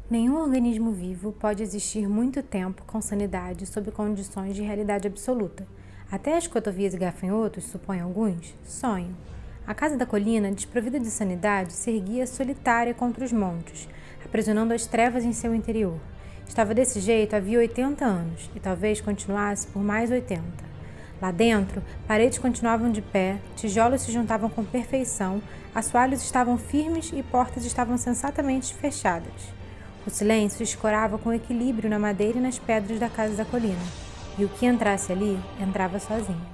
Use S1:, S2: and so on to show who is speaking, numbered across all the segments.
S1: Nenhum organismo vivo pode existir muito tempo com sanidade sob condições de realidade absoluta. Até as cotovias e gafanhotos, supõem alguns, sonham. A casa da colina, desprovida de sanidade, se erguia solitária contra os montes, aprisionando as trevas em seu interior. Estava desse jeito havia 80 anos, e talvez continuasse por mais 80. Lá dentro, paredes continuavam de pé, tijolos se juntavam com perfeição, assoalhos estavam firmes e portas estavam sensatamente fechadas. O silêncio escorava com equilíbrio na madeira e nas pedras da casa da colina, e o que entrasse ali, entrava sozinho.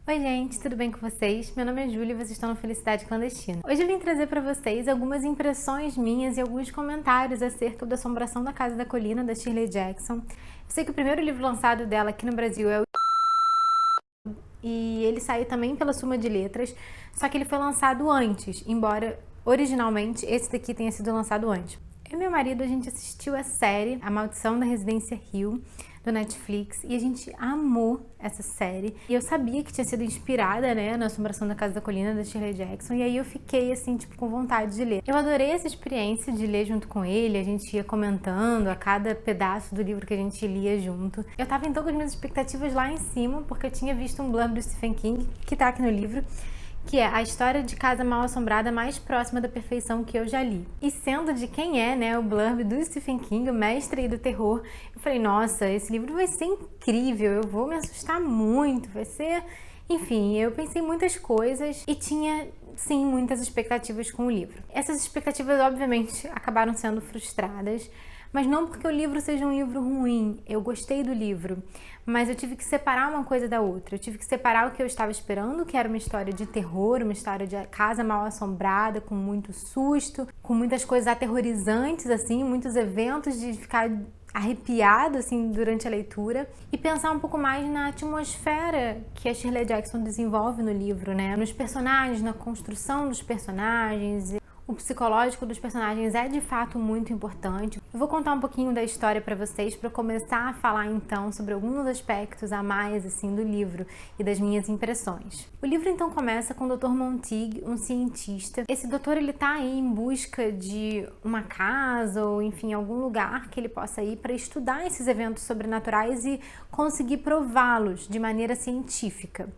S1: Oi gente, tudo bem com vocês? Meu nome é Júlia e vocês estão no Felicidade Clandestina. Hoje eu vim trazer para vocês algumas impressões minhas e alguns comentários acerca da Assombração da Casa da Colina, da Shirley Jackson. Eu sei que o primeiro livro lançado dela aqui no Brasil é o e ele saiu também pela Suma de Letras, só que ele foi lançado antes, embora originalmente esse daqui tenha sido lançado antes. Eu e meu marido, a gente assistiu a série A Maldição da Residência Hill, do Netflix, e a gente amou essa série. E eu sabia que tinha sido inspirada, né, na Assombração da Casa da Colina, da Shirley Jackson, e aí eu fiquei, assim, tipo, com vontade de ler. Eu adorei essa experiência de ler junto com ele, a gente ia comentando a cada pedaço do livro que a gente lia junto. Eu tava, então, com as minhas expectativas lá em cima, porque eu tinha visto um blurb do Stephen King, que tá aqui no livro, que é a história de casa mal assombrada mais próxima da perfeição que eu já li. E sendo de quem é, né, o blurb do Stephen King, o mestre do terror, eu falei, nossa, esse livro vai ser incrível, eu vou me assustar muito, vai ser... Enfim, eu pensei muitas coisas e tinha, sim, muitas expectativas com o livro. Essas expectativas, obviamente, acabaram sendo frustradas, mas não porque o livro seja um livro ruim, eu gostei do livro, mas eu tive que separar uma coisa da outra, eu tive que separar o que eu estava esperando, que era uma história de terror, uma história de casa mal assombrada, com muito susto, com muitas coisas aterrorizantes, assim, muitos eventos de ficar arrepiado, assim, durante a leitura, e pensar um pouco mais na atmosfera que a Shirley Jackson desenvolve no livro, né, nos personagens, na construção dos personagens. O psicológico dos personagens é de fato muito importante. Eu vou contar um pouquinho da história para vocês para começar a falar então sobre alguns aspectos a mais assim do livro e das minhas impressões. O livro então começa com o Dr. Monteague, um cientista. Esse doutor ele tá aí em busca de uma casa ou enfim algum lugar que ele possa ir para estudar esses eventos sobrenaturais e conseguir prová-los de maneira científica.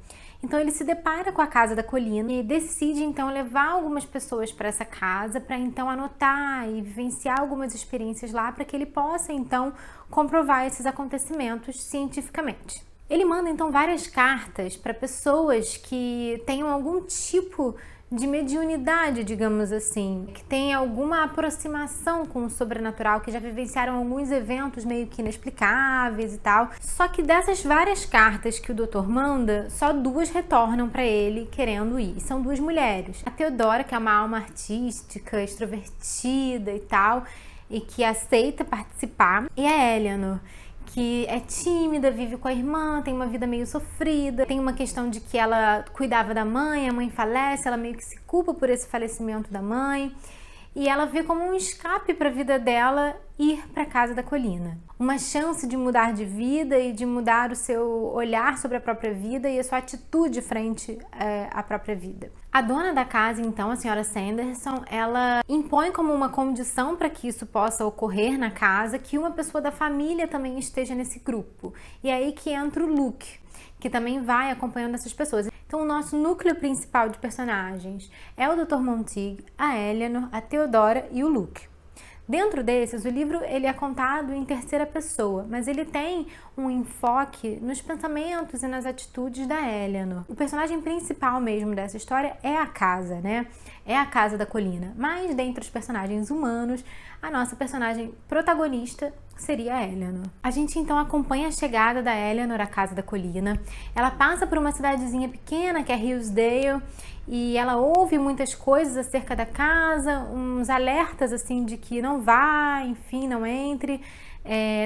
S1: Então ele se depara com a Casa da Colina e decide então levar algumas pessoas para essa casa para então anotar e vivenciar algumas experiências lá para que ele possa então comprovar esses acontecimentos cientificamente. Ele manda então várias cartas para pessoas que tenham algum tipo de mediunidade, digamos assim, que tem alguma aproximação com o sobrenatural, que já vivenciaram alguns eventos meio que inexplicáveis e tal. Só que dessas várias cartas que o doutor manda, só 2 retornam para ele querendo ir. E são 2 mulheres. A Theodora, que é uma alma artística, extrovertida e tal, e que aceita participar, e a Eleanor, que é tímida, vive com a irmã, tem uma vida meio sofrida, tem uma questão de que ela cuidava da mãe, a mãe falece, ela meio que se culpa por esse falecimento da mãe, e ela vê como um escape para a vida dela ir para a Casa da Colina. Uma chance de mudar de vida e de mudar o seu olhar sobre a própria vida e a sua atitude frente à própria vida. A dona da casa, então, a senhora Sanderson, ela impõe como uma condição para que isso possa ocorrer na casa que uma pessoa da família também esteja nesse grupo. E é aí que entra o Luke, que também vai acompanhando essas pessoas. Então o nosso núcleo principal de personagens é o Dr. Monteague, a Eleanor, a Theodora e o Luke. Dentro desses, o livro ele é contado em terceira pessoa, mas ele tem um enfoque nos pensamentos e nas atitudes da Eleanor. O personagem principal mesmo dessa história é a casa, né? É a Casa da Colina. Mas dentre os personagens humanos, a nossa personagem protagonista seria a Eleanor. A gente então acompanha a chegada da Eleanor à Casa da Colina. Ela passa por uma cidadezinha pequena que é Hillsdale e ela ouve muitas coisas acerca da casa, uns alertas assim de que não vá, enfim, não entre.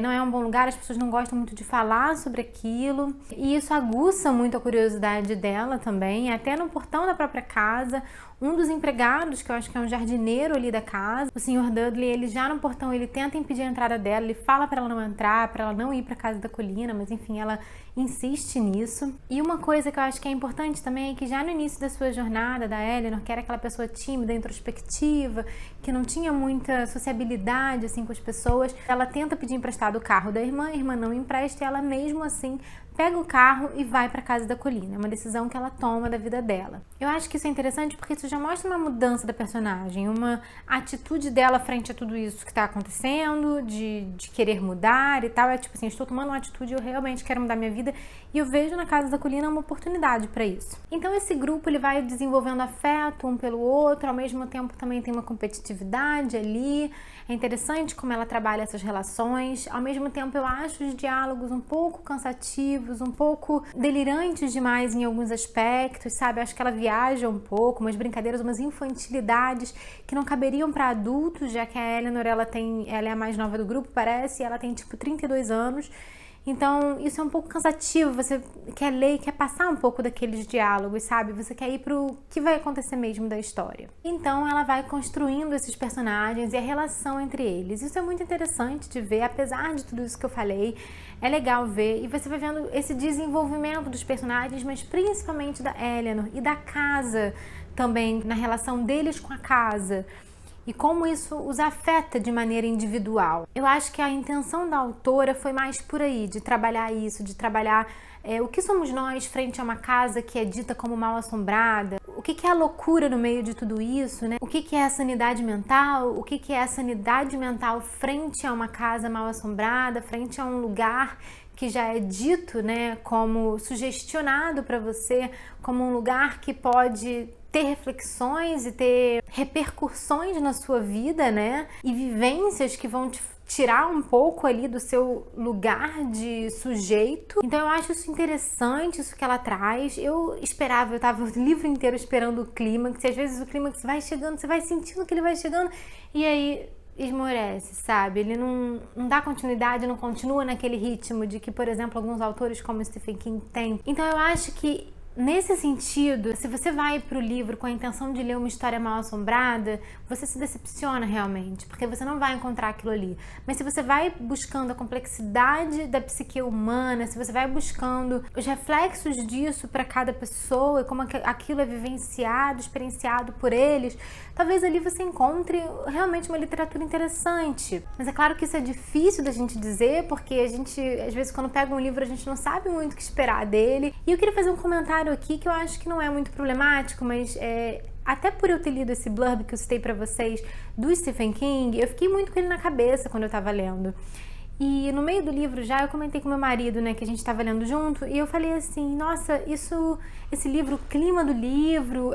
S1: não é um bom lugar, as pessoas não gostam muito de falar sobre aquilo, e isso aguça muito a curiosidade dela também, até no portão da própria casa. Um dos empregados, que eu acho que é um jardineiro ali da casa, o Sr. Dudley, ele já no portão, ele tenta impedir a entrada dela, ele fala para ela não entrar, para ela não ir para casa da colina, mas enfim, ela insiste nisso. E uma coisa que eu acho que é importante também é que já no início da sua jornada, da Eleanor, que era aquela pessoa tímida, introspectiva, que não tinha muita sociabilidade assim com as pessoas, ela tenta pedir emprestado o carro da irmã, a irmã não empresta e ela mesmo assim pega o carro e vai para casa da colina. É uma decisão que ela toma da vida dela. Eu acho que isso é interessante porque isso já mostra uma mudança da personagem, uma atitude dela frente a tudo isso que está acontecendo, de querer mudar e tal. É tipo assim, estou tomando uma atitude, eu realmente quero mudar minha vida e eu vejo na casa da colina uma oportunidade para isso. Então esse grupo ele vai desenvolvendo afeto um pelo outro, ao mesmo tempo também tem uma competitividade ali. É interessante como ela trabalha essas relações. Ao mesmo tempo eu acho os diálogos um pouco cansativos, um pouco delirantes demais em alguns aspectos, sabe? Acho que ela viaja um pouco, umas brincadeiras, umas infantilidades que não caberiam para adultos, já que a Eleanor, ela é a mais nova do grupo, parece, e ela tem tipo 32 anos. Então, isso é um pouco cansativo, você quer ler, quer passar um pouco daqueles diálogos, sabe? Você quer ir pro que vai acontecer mesmo da história. Então, ela vai construindo esses personagens e a relação entre eles. Isso é muito interessante de ver, apesar de tudo isso que eu falei, é legal ver. E você vai vendo esse desenvolvimento dos personagens, mas principalmente da Eleanor e da casa também, na relação deles com a casa. E como isso os afeta de maneira individual. Eu acho que a intenção da autora foi mais por aí, de trabalhar isso, de trabalhar o que somos nós frente a uma casa que é dita como mal assombrada, o que é a loucura no meio de tudo isso, né? O que é a sanidade mental, o que é a sanidade mental frente a uma casa mal assombrada, frente a um lugar que já é dito, né, como sugestionado para você, como um lugar que pode ter reflexões e ter repercussões na sua vida, né? E vivências que vão te tirar um pouco ali do seu lugar de sujeito. Então eu acho isso interessante, isso que ela traz. Eu tava o livro inteiro esperando o clímax, e às vezes o clímax vai chegando, você vai sentindo que ele vai chegando, e aí esmorece, sabe? Ele não dá continuidade, não continua naquele ritmo de que, por exemplo, alguns autores como Stephen King têm. Então eu acho que nesse sentido, se você vai para o livro com a intenção de ler uma história mal assombrada, você se decepciona realmente, porque você não vai encontrar aquilo ali. Mas se você vai buscando a complexidade da psique humana, se você vai buscando os reflexos disso para cada pessoa e como aquilo é vivenciado, experienciado por eles, talvez ali você encontre realmente uma literatura interessante. Mas é claro que isso é difícil da gente dizer, porque a gente, às vezes, quando pega um livro, a gente não sabe muito o que esperar dele. E eu queria fazer um comentário aqui que eu acho que não é muito problemático, mas até por eu ter lido esse blurb que eu citei pra vocês do Stephen King, eu fiquei muito com ele na cabeça quando eu tava lendo. E no meio do livro já eu comentei com meu marido, né, que a gente tava lendo junto, e eu falei assim, nossa, esse livro, o clima do livro,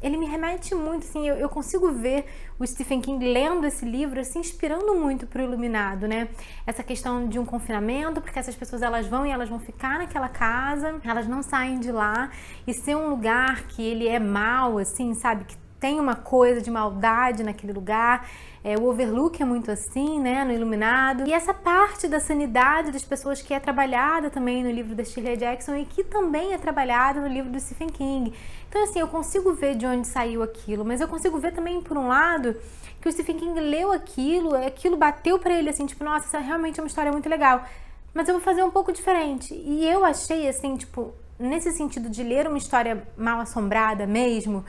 S1: ele me remete muito, assim, eu consigo ver o Stephen King lendo esse livro, se inspirando muito pro Iluminado, né? Essa questão de um confinamento, porque essas pessoas elas vão ficar naquela casa, elas não saem de lá, e ser um lugar que ele é mau, assim, sabe? Que tem uma coisa de maldade naquele lugar. O Overlook é muito assim, né, no Iluminado. E essa parte da sanidade das pessoas que é trabalhada também no livro da Shirley Jackson e que também é trabalhada no livro do Stephen King. Então, assim, eu consigo ver de onde saiu aquilo, mas eu consigo ver também, por um lado, que o Stephen King leu aquilo bateu pra ele, assim, tipo, nossa, essa realmente é uma história muito legal, mas eu vou fazer um pouco diferente. E eu achei, assim, tipo, nesse sentido de ler uma história mal assombrada mesmo,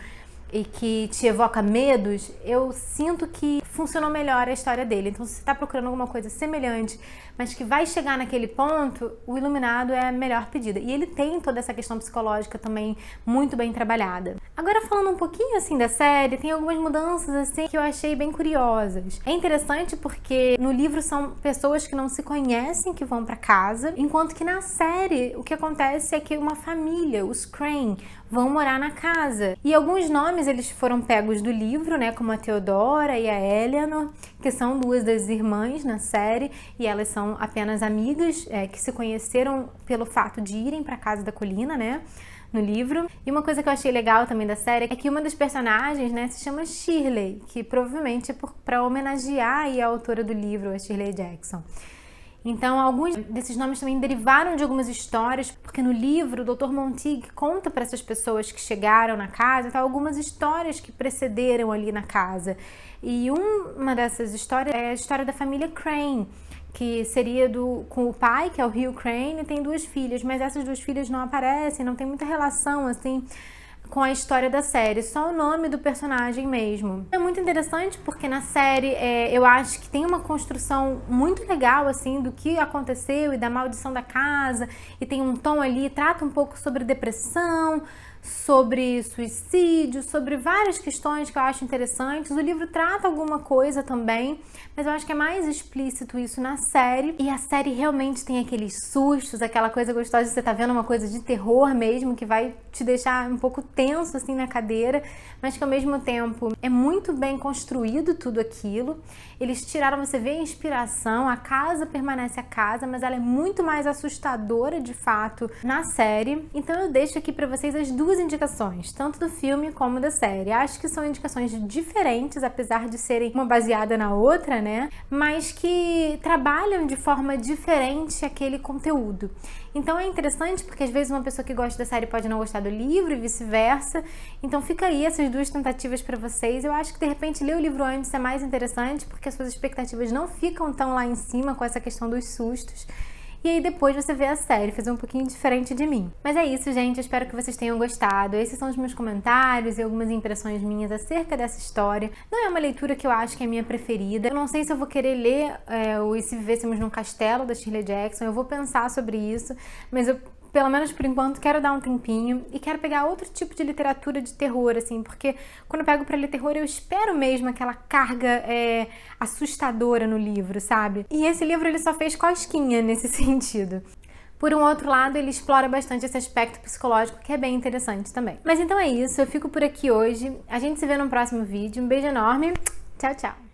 S1: e que te evoca medos, eu sinto que funcionou melhor a história dele. Então, se você está procurando alguma coisa semelhante, mas que vai chegar naquele ponto, o Iluminado é a melhor pedida. E ele tem toda essa questão psicológica também muito bem trabalhada. Agora, falando um pouquinho assim da série, tem algumas mudanças assim que eu achei bem curiosas. É interessante porque no livro são pessoas que não se conhecem que vão para casa, enquanto que na série o que acontece é que uma família, os Crane, vão morar na casa. E alguns nomes eles foram pegos do livro, né, como a Theodora e a Eleanor, que são duas das irmãs na série, e elas são apenas amigas que se conheceram pelo fato de irem para casa da colina, né, no livro. E uma coisa que eu achei legal também da série é que uma das personagens, né, se chama Shirley, que provavelmente é para homenagear aí a autora do livro, a Shirley Jackson. Então, alguns desses nomes também derivaram de algumas histórias, porque no livro o Dr. Monteague conta para essas pessoas que chegaram na casa, então, algumas histórias que precederam ali na casa. E uma dessas histórias é a história da família Crane, que seria com o pai, que é o Hugh Crane, e tem 2 filhas, mas essas 2 filhas não aparecem, não tem muita relação, assim, com a história da série, só o nome do personagem mesmo. É muito interessante porque na série eu acho que tem uma construção muito legal, assim, do que aconteceu e da maldição da casa, e tem um tom ali, trata um pouco sobre depressão, sobre suicídio, sobre várias questões que eu acho interessantes. O livro trata alguma coisa também, mas eu acho que é mais explícito isso na série. E a série realmente tem aqueles sustos, aquela coisa gostosa de você tá vendo uma coisa de terror mesmo, que vai te deixar um pouco tenso assim na cadeira, mas que ao mesmo tempo é muito bem construído tudo aquilo. Eles tiraram, você vê a inspiração, a casa permanece a casa, mas ela é muito mais assustadora de fato na série. Então eu deixo aqui pra vocês as 2 indicações, tanto do filme como da série. Acho que são indicações diferentes, apesar de serem uma baseada na outra, né? Mas que trabalham de forma diferente aquele conteúdo. Então é interessante porque às vezes uma pessoa que gosta da série pode não gostar do livro e vice-versa. Então fica aí essas 2 tentativas para vocês. Eu acho que de repente ler o livro antes é mais interessante porque as suas expectativas não ficam tão lá em cima com essa questão dos sustos. E aí depois você vê a série, fazer um pouquinho diferente de mim. Mas é isso, gente, eu espero que vocês tenham gostado. Esses são os meus comentários e algumas impressões minhas acerca dessa história. Não é uma leitura que eu acho que é a minha preferida. Eu não sei se eu vou querer ler o E Se Vivêssemos num Castelo, da Shirley Jackson. Eu vou pensar sobre isso, mas eu, pelo menos por enquanto, quero dar um tempinho e quero pegar outro tipo de literatura de terror, assim, porque quando eu pego pra ler terror, eu espero mesmo aquela carga assustadora no livro, sabe? E esse livro, ele só fez cosquinha nesse sentido. Por um outro lado, ele explora bastante esse aspecto psicológico, que é bem interessante também. Mas então é isso, eu fico por aqui hoje. A gente se vê no próximo vídeo. Um beijo enorme. Tchau, tchau.